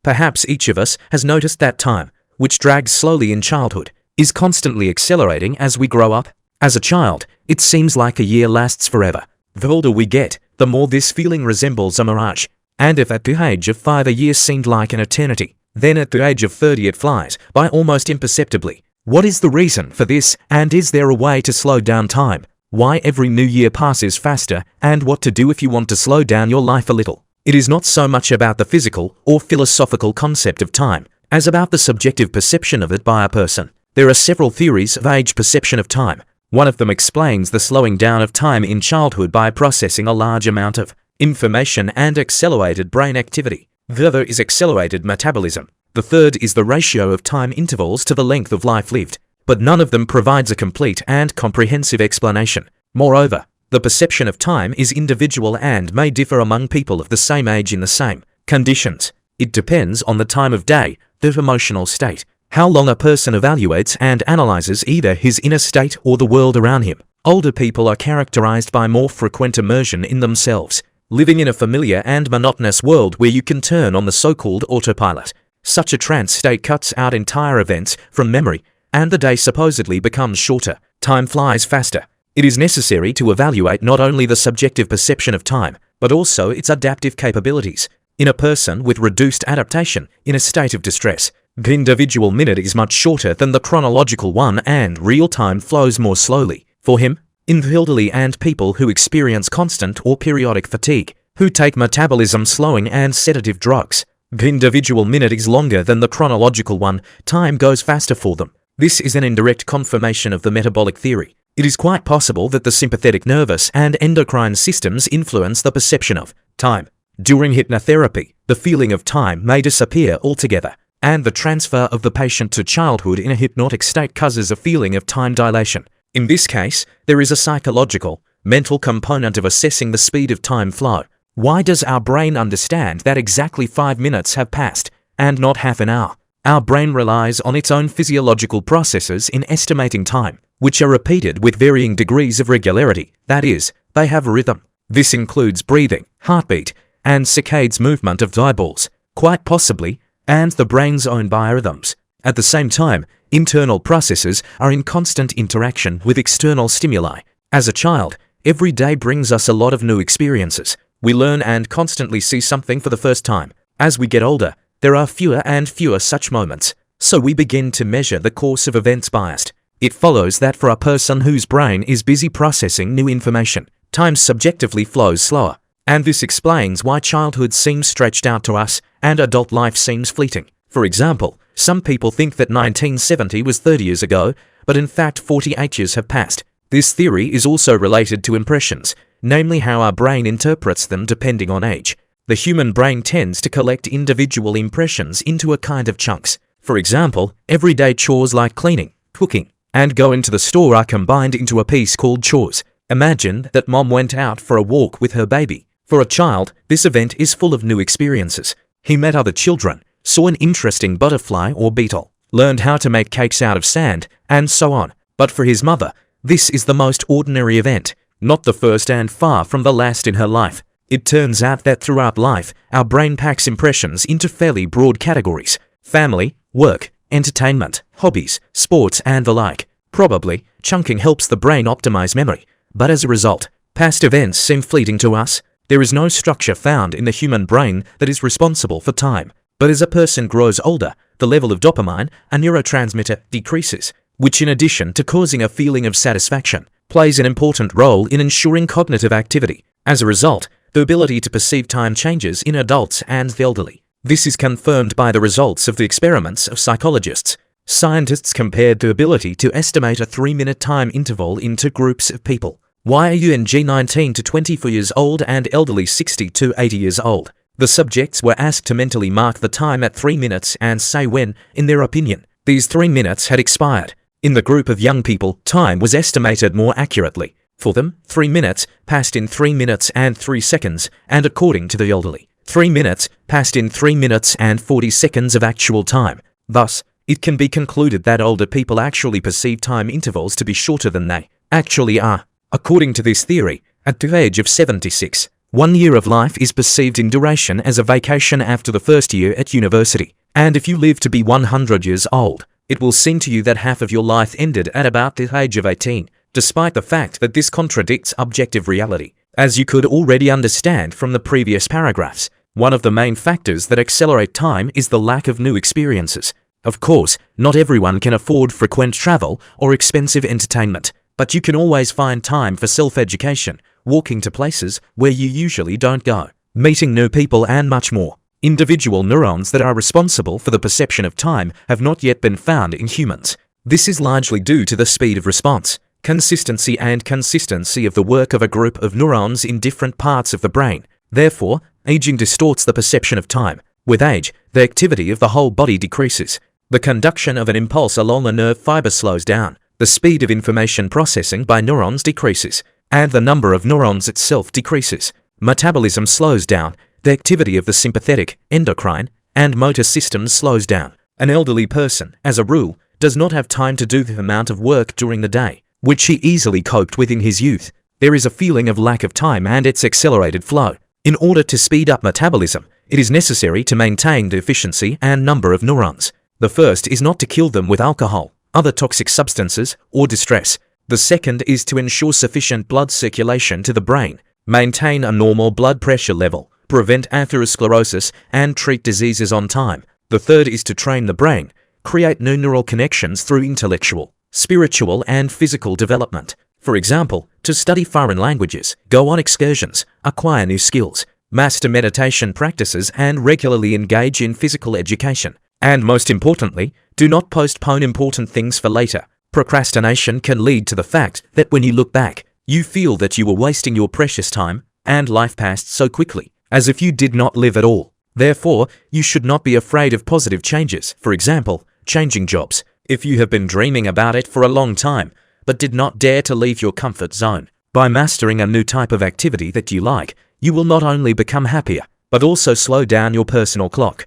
Perhaps each of us has noticed that time, which drags slowly in childhood, is constantly accelerating as we grow up. As a child, it seems like a year lasts forever. The older we get, the more this feeling resembles a mirage. And if at the age of 5 a year seemed like an eternity, then at the age of 30 it flies by almost imperceptibly. What is the reason for this, and is there a way to slow down time? Why every new year passes faster, and what to do if you want to slow down your life a little? It is not so much about the physical or philosophical concept of time, as about the subjective perception of it by a person. There are several theories of age perception of time. One of them explains the slowing down of time in childhood by processing a large amount of information and accelerated brain activity. The other is accelerated metabolism. The third is the ratio of time intervals to the length of life lived. But none of them provides a complete and comprehensive explanation. Moreover, the perception of time is individual and may differ among people of the same age in the same conditions. It depends on the time of day, their emotional state, how long a person evaluates and analyzes either his inner state or the world around him. Older people are characterized by more frequent immersion in themselves, living in a familiar and monotonous world where you can turn on the so-called autopilot. Such a trance state cuts out entire events from memory, and the day supposedly becomes shorter. Time flies faster. It is necessary to evaluate not only the subjective perception of time, but also its adaptive capabilities. In a person with reduced adaptation, in a state of distress, the individual minute is much shorter than the chronological one and real time flows more slowly. For him, in the elderly and people who experience constant or periodic fatigue, who take metabolism slowing and sedative drugs, the individual minute is longer than the chronological one. Time goes faster for them. This is an indirect confirmation of the metabolic theory. It is quite possible that the sympathetic nervous and endocrine systems influence the perception of time. During hypnotherapy, the feeling of time may disappear altogether, and the transfer of the patient to childhood in a hypnotic state causes a feeling of time dilation. In this case, there is a psychological, mental component of assessing the speed of time flow. Why does our brain understand that exactly 5 minutes have passed, and not half an hour? Our brain relies on its own physiological processes in estimating time, which are repeated with varying degrees of regularity. That is, they have rhythm. This includes breathing, heartbeat, and saccades movement of the eyeballs, quite possibly, and the brain's own biorhythms. At the same time, internal processes are in constant interaction with external stimuli. As a child, every day brings us a lot of new experiences. We learn and constantly see something for the first time. As we get older, there are fewer and fewer such moments, so we begin to measure the course of events biased. It follows that for a person whose brain is busy processing new information, time subjectively flows slower. And this explains why childhood seems stretched out to us and adult life seems fleeting. For example, some people think that 1970 was 30 years ago, but in fact 48 years have passed. This theory is also related to impressions, namely how our brain interprets them depending on age. The human brain tends to collect individual impressions into a kind of chunks. For example, everyday chores like cleaning, cooking, and going to the store are combined into a piece called chores. Imagine that mom went out for a walk with her baby. For a child, this event is full of new experiences. He met other children, saw an interesting butterfly or beetle, learned how to make cakes out of sand, and so on. But for his mother, this is the most ordinary event, not the first and far from the last in her life. It turns out that throughout life, our brain packs impressions into fairly broad categories: family, work, entertainment, hobbies, sports, and the like. Probably, chunking helps the brain optimize memory, but as a result, past events seem fleeting to us. There is no structure found in the human brain that is responsible for time. But as a person grows older, the level of dopamine, a neurotransmitter, decreases, which in addition to causing a feeling of satisfaction, plays an important role in ensuring cognitive activity. As a result, the ability to perceive time changes in adults and the elderly. This is confirmed by the results of the experiments of psychologists. Scientists compared the ability to estimate a 3-minute time interval into groups of people. YUNG 19 to 24 years old and elderly 60 to 80 years old. The subjects were asked to mentally mark the time at 3 minutes and say when, in their opinion, these 3 minutes had expired. In the group of young people, time was estimated more accurately. For them, 3 minutes passed in 3 minutes and 3 seconds, and according to the elderly, 3 minutes passed in 3 minutes and 40 seconds of actual time. Thus, it can be concluded that older people actually perceive time intervals to be shorter than they actually are. According to this theory, at the age of 76, 1 year of life is perceived in duration as a vacation after the first year at university. And if you live to be 100 years old, it will seem to you that half of your life ended at about the age of 18, despite the fact that this contradicts objective reality. As you could already understand from the previous paragraphs, one of the main factors that accelerate time is the lack of new experiences. Of course, not everyone can afford frequent travel or expensive entertainment, but you can always find time for self-education, walking to places where you usually don't go, meeting new people and much more. Individual neurons that are responsible for the perception of time have not yet been found in humans. This is largely due to the speed of response, consistency of the work of a group of neurons in different parts of the brain. Therefore, aging distorts the perception of time. With age, the activity of the whole body decreases. The conduction of an impulse along a nerve fiber slows down. The speed of information processing by neurons decreases, and the number of neurons itself decreases. Metabolism slows down. The activity of the sympathetic, endocrine, and motor systems slows down. An elderly person, as a rule, does not have time to do the amount of work during the day, which he easily coped with in his youth. There is a feeling of lack of time and its accelerated flow. In order to speed up metabolism, it is necessary to maintain the efficiency and number of neurons. The first is not to kill them with alcohol, other toxic substances, or distress. The second is to ensure sufficient blood circulation to the brain, maintain a normal blood pressure level, prevent atherosclerosis, and treat diseases on time. The third is to train the brain, create new neural connections through intellectual, spiritual, and physical development. For example, to study foreign languages, go on excursions, acquire new skills, master meditation practices, and regularly engage in physical education. And most importantly, do not postpone important things for later. Procrastination can lead to the fact that when you look back, you feel that you were wasting your precious time, and life passed so quickly, as if you did not live at all. Therefore, you should not be afraid of positive changes. For example, changing jobs. If you have been dreaming about it for a long time, but did not dare to leave your comfort zone, by mastering a new type of activity that you like, you will not only become happier, but also slow down your personal clock.